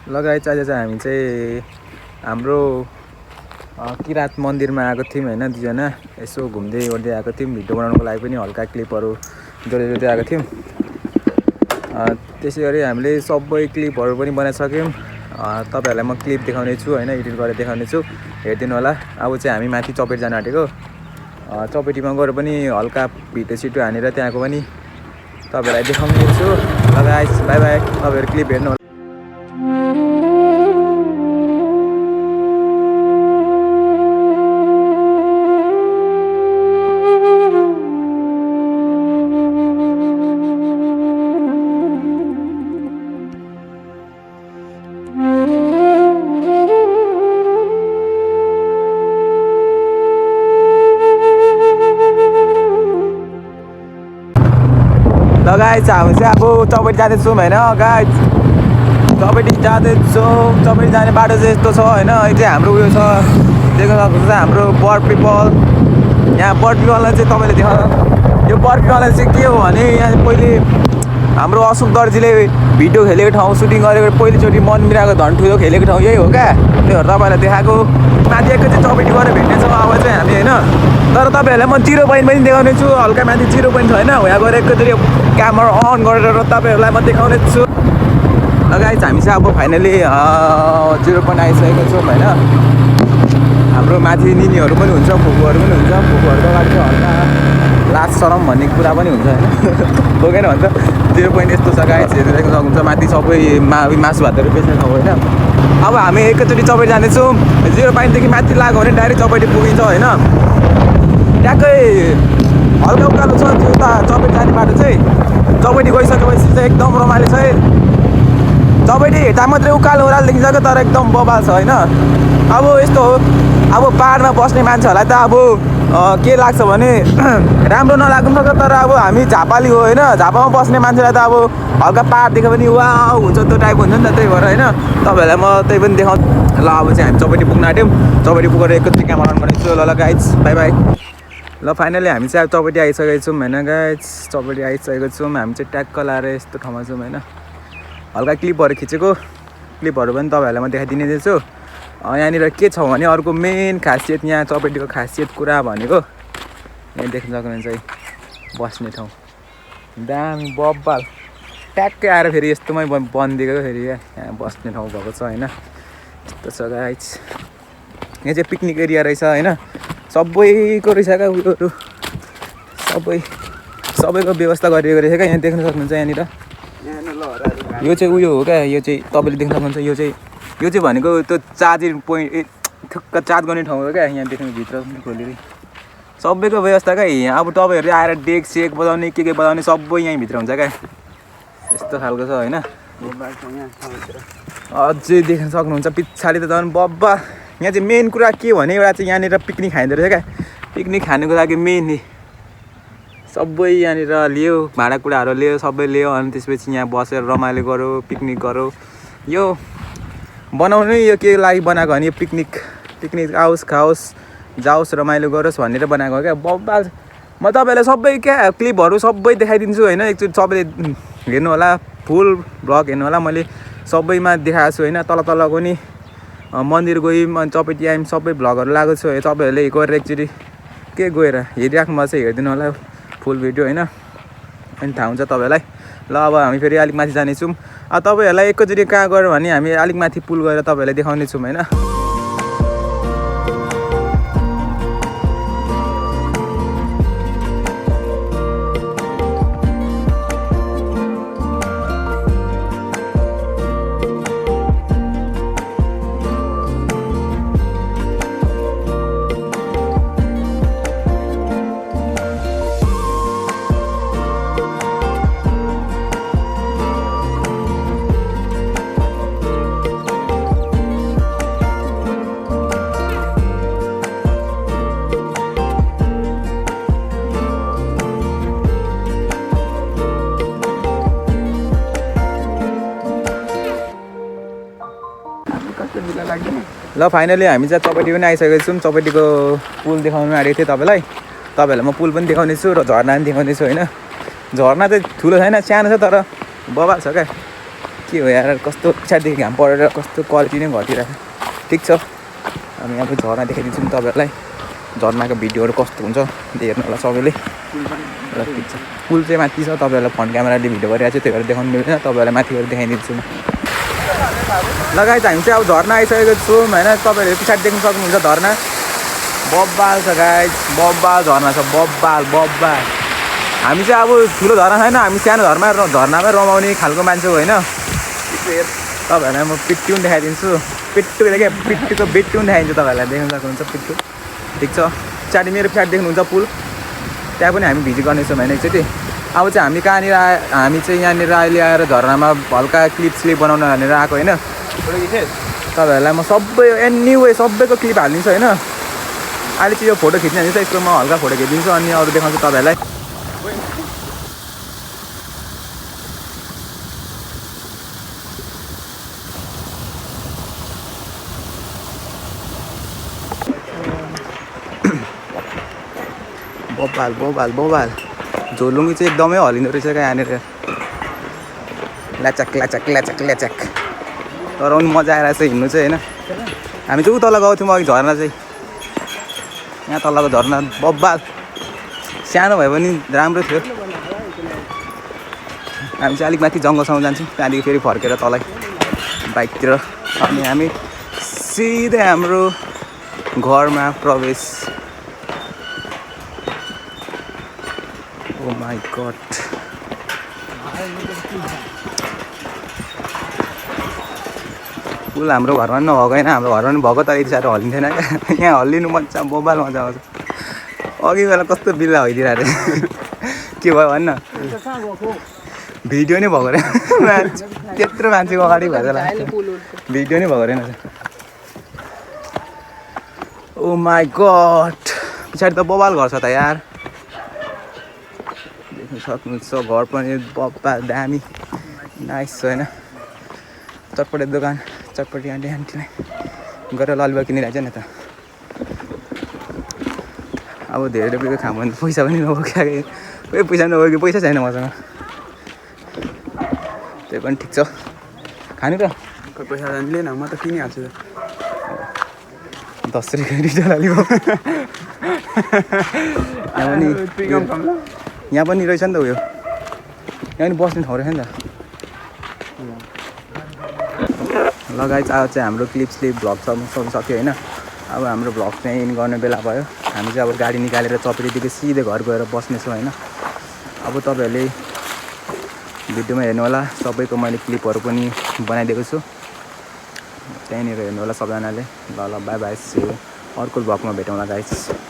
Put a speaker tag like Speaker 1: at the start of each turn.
Speaker 1: लगायत आज चाहिँ हामी चाहिँ हाम्रो किरात मन्दिरमा आएको थियौँ होइन, दुईजना यसो घुम्दै ओर्दै आएको थियौँ। भिडियो बनाउनको लागि पनि हल्का क्लिपहरू जोड्दै आएको थियौँ। त्यसै गरी हामीले सबै क्लिपहरू पनि बनाइसक्यौँ। तपाईँहरूलाई म क्लिप देखाउने छु होइन, एडिट गरेर देखाउने छु, हेरिदिनु होला। अब चाहिँ हामी माथि चपेट जान आँटेको। चपेटीमा गएर पनि हल्का भिडियो सिडियो हानेर त्यहाँको पनि तपाईँहरूलाई देखाउने छु। ल गाइस, बाई बाई। तपाईँहरू क्लिप हेर्नु होला। ल गाइस, हामी चाहिँ अब चपेटी जाँदैछौँ होइन गाइस, चपेटी जाँदैछौँ। चपेटी जाने बाटो चाहिँ यस्तो छ होइन। यो चाहिँ हाम्रो उयो छ, देख्न सक्नुहुन्छ हाम्रो बर्ड पिपल। यहाँ बर्ड पिपललाई चाहिँ तपाईँले देखाउनु, यो बर्ड पिपललाई चाहिँ के हो भने यहाँ पहिले हाम्रो अशोक दर्जीले भिडियो खेलेको ठाउँ, सुटिङ गरेको पहिलोचोटि मन मिलाएको धन्ठुयो खेलेको ठाउँ यही हो क्या। त्योहरू तपाईँलाई देखाएको। माथि एकैचोटि चपेटी गरेर भेट्नेछौँ अब चाहिँ हामी होइन। तर तपाईँहरूलाई म 0 पोइन्ट पनि देखाउने छु। हल्का माथि 0 पोइन्ट छ होइन, यहाँ गएर एकैचोटि क्यामेरा अन गरेर तपाईँहरूलाई म देखाउने छु। गाइस, हामी चाहिँ अब फाइनली 0 पोइन्ट आइसकेको छौँ होइन। हाम्रो माथि निनीहरू पनि हुन्छ, फुपूहरू पनि हुन्छ। फुपूहरूको अगाडि चाहिँ हल्का लाज शरम भन्ने कुरा पनि हुन्छ होइन, बोकेन भन्छ। 0 पोइन्ट यस्तो छ गाइस, हेर्नु देख्न सक्नुहुन्छ। माथि सबै मासु भातहरू बेच्ने ठाउँ होइन। अब हामी एकैचोटि चपेटी जाँदैछौँ। 0 पोइन्टदेखि माथि लाग्यो भने डाइरेक्ट चपेटी पुगिन्छ होइन। ट्याक्कै हल्का उकालो छ त्यो उता चपेटी जाने बाटो चाहिँ। चपेटी गइसकेपछि चाहिँ एकदम रमाइलो छ है। चपेटी हेर्दा मात्रै उकालो ओह्रालो देखिन्छ क्या, तर एकदम बबाल छ होइन। अब यस्तो हो, अब पाहाडमा बस्ने मान्छेहरूलाई त अब के लाग्छ भने राम्रो नलाग्नु सक्छ, तर अब हामी झापाली हो होइन। झापामा बस्ने मान्छेलाई त अब हल्का पाहाड देख्यो भने वाउ हुन्छ, त्यो टाइपको हुन्छ नि त। त्यही भएर होइन तपाईँहरूलाई म त्यही पनि देखाउँ। ल अब चाहिँ हामी चपेटी पुग्न आँट्यौँ। चपेटी पुगेर एकैचोटि क्यामेरा अन गर्नेछु। ल गाइस, बाई बाई। ल फाइनली हामी चाहिँ अब चपेटी आइसकेको छौँ होइन गाइस। चपेटी आइसकेको छौँ। हामी चाहिँ ट्याक्क लाएर यस्तो ठाउँमा छौँ होइन। हल्का क्लिपहरू खिचेको, क्लिपहरू पनि तपाईँहरूलाई म देखाइदिने छु। यहाँनिर के छ भने अर्को मेन खासियत, यहाँ चपेटीको खासियत कुरा भनेको यहाँ देख्न सक्नुहुन्छ है, बस्ने ठाउँ दामी बब्बाल। ट्याक्कै आएर फेरि यस्तोमै बनिदिएको फेरि यहाँ बस्ने ठाउँ भएको छ होइन। यस्तो छ गाइस। यहाँ चाहिँ पिकनिक एरिया रहेछ होइन। सबैको रहेछ क्या उयोहरू, सबैको व्यवस्था गरिएको रहेछ क्या। यहाँ देख्न सक्नुहुन्छ यहाँनिर। यो चाहिँ उयो हो क्या, यो चाहिँ तपाईँले देख्न सक्नुहुन्छ। यो चाहिँ भनेको त्यो चार्जिङ पोइन्ट, ठक्क चार्ज गर्ने ठाउँ हो क्या। यहाँ देख्नु भित्र खोलेर सबैको व्यवस्था क्या। यहाँ अब तपाईँहरू आएर डेक सेक बजाउने के बजाउने सबै यहीँभित्र हुन्छ क्या। यस्तो खालको छ होइन। अझै देख्न सक्नुहुन्छ पछाडि त झन् बब्बा। यहाँ चाहिँ मेन कुरा के भने एउटा चाहिँ यहाँनिर पिकनिक खाइँदो रहेछ क्या। पिकनिक खानुको लागि मेन सबै यहाँनिर लियो, भाँडाकुँडाहरू लियो, सबै लियो। अनि त्यसपछि यहाँ बसेर रमाइलो गऱ्यो, पिकनिक गऱ्यो। यो बनाउनै यो के लागि बनाएको भने पिकनिक आओस् खाओस् जाओस् रमाइलो गरोस् भनेर बनाएको हो क्या। बब्बाल। म तपाईँलाई सबै क्या क्लिपहरू सबै देखाइदिन्छु होइन। एकचोटि सबैले हेर्नु होला, फुल भ्लग हेर्नु होला। मैले सबैमा देखाएको छु होइन। तलको नि मन्दिर गयौँ, अनि चपेटी आयौँ, सबै भ्लगहरू लगाएको छु। तपाईँहरूले गएर एकचोटि के गएर हेरिराख्नु भएको छ, हेरिदिनु होला फुल भिडियो होइन। अनि थाहा हुन्छ तपाईँलाई। ल अब हामी फेरि अलिक माथि जानेछौँ। तपाईँहरूलाई एकैचोटि कहाँ गयो भने हामी अलिक माथि पुल गएर तपाईँहरूलाई देखाउने छौँ होइन। ल फाइनली हामी चाहिँ चपेटी पनि आइसकेको छौँ। चपेटीको पुल देखाउनु आँटेको थिएँ तपाईँहरूलाई म पुल पनि देखाउने छु र झर्ना पनि देखाउने छु होइन। झर्ना चाहिँ ठुलो छैन, सानो छ तर बबाल छ क्या। के हो यार कस्तो पछाडिदेखि घाम परेर कस्तो क्वालिटी नै घटिरहेको ठिक छ हामी अब झरना देखाइदिन्छौँ तपाईँहरूलाई झरनाको भिडियोहरू कस्तो हुन्छ हेर्नु होला सबैले र ठिक छ पुल चाहिँ माथि छ तपाईँहरूलाई फ्रन्ट क्यामेराले भिडियो गरिरहेको छ त्यही भएर देखाउनु मिल्दैन तपाईँहरूलाई माथि गएर देखाइदिन्छु म लगायत हामी चाहिँ अब झरना आइसकेको छौँ होइन तपाईँहरूले पछाडि देख्न सक्नुहुन्छ झरना बब्बाल छ गाइस बब्बाल झरना छ बब्बाल हामी चाहिँ अब ठुलो झरना छैन हामी सानो झरनामै रमाउने खालको मान्छे हो होइन तपाईँहरूलाई म पिट्टु पनि देखाइदिन्छु पिट्टु क्या पिट्टुको बिट्टु पनि देखाइदिन्छु तपाईँहरूलाई देख्न सक्नुहुन्छ पिट्टु ठिक छ पछाडि मेरो पछाडि देख्नुहुन्छ पुल त्यहाँ पनि हामी भिजिट गर्नेछौँ होइन एकचोटि अब चाहिँ हामी कहाँनिर हामी चाहिँ यहाँनिर अहिले आएर झरनामा हल्का क्लिप बनाउन भनेर आएको होइन तपाईँहरूलाई म सबै एनी वे सबैको क्लिप हालिदिन्छु होइन अहिले चाहिँ यो फोटो खिच्ने हाल्छ यसको म हल्का फोटो खिचिदिन्छु अनि अरू देखाउँछु तपाईँहरूलाई बबाल झोलुङ्गी चाहिँ एकदमै हलिँदो रहेछ क्या यहाँनिर ल्याचक तर पनि मजा आइरहेको छ हिँड्नु चाहिँ होइन हामी चाहिँ ऊ तल गएको थियौँ अघि झरना चाहिँ यहाँ तलको झरना बब्बाल सानो भए पनि राम्रो थियो हामी चाहिँ अलिक माथि जङ्गलसम्म जान्छौँ त्यहाँदेखि फेरि फर्केर तलै बाइकतिर अनि हामी सिधै हाम्रो घरमा प्रवेश Oh my god. पुल हाम्रो घरमा पनि नभएको होइन हाम्रो घरमा पनि भएको तर यति साह्रो हल्लिँदैन क्या यहाँ हल्लिनु मजा बोबाल मजा आउँछ अघि बेला कस्तो बिल्ला भइदिरहेको थिएँ के भयो भन्न भिडियो नै भएको रहेन त्यत्रो मान्छेको अगाडि भएर भिडियो नै भएको रहेन ओ माई गड पछाडि त बोबाल घर छ त यार सक्नुहुन्छ घर पनि बब्बा दामी नाइस छ होइन चटपटे दोकान चटपटी आन्टीलाई गएर ललिपप किनिरहेछ नि त अब धेरै रुपियाँको खाम भने पैसा पनि नबोक्या कोही पैसा नबोक्यो पैसा छैन मसँग त्यही पनि ठिक छ खानु त
Speaker 2: कोही पैसा जान्दिएन म त किनिहाल्छु
Speaker 1: 10 रुपियाँ रिटल ललिपप यहाँ पनि रहेछ नि त उयो यहाँ पनि बस्ने ठाउँ रहेछ नि त लगायत आज चाहिँ हाम्रो क्लिप भ्लग सक्नु सक्यो होइन अब हाम्रो भ्लग चाहिँ इन गर्ने बेला भयो हामी चाहिँ अब गाडी निकालेर चपेरीदेखि सिधै घर गएर बस्नेछौँ होइन अब तपाईँहरूले भिडियोमा हेर्नु होला सबैको मैले क्लिपहरू पनि बनाइदिएको छु त्यहीँनिर हेर्नु होला सबैजनाले ल बाई बाई अर्को भ्लगमा भेटौँला गाइस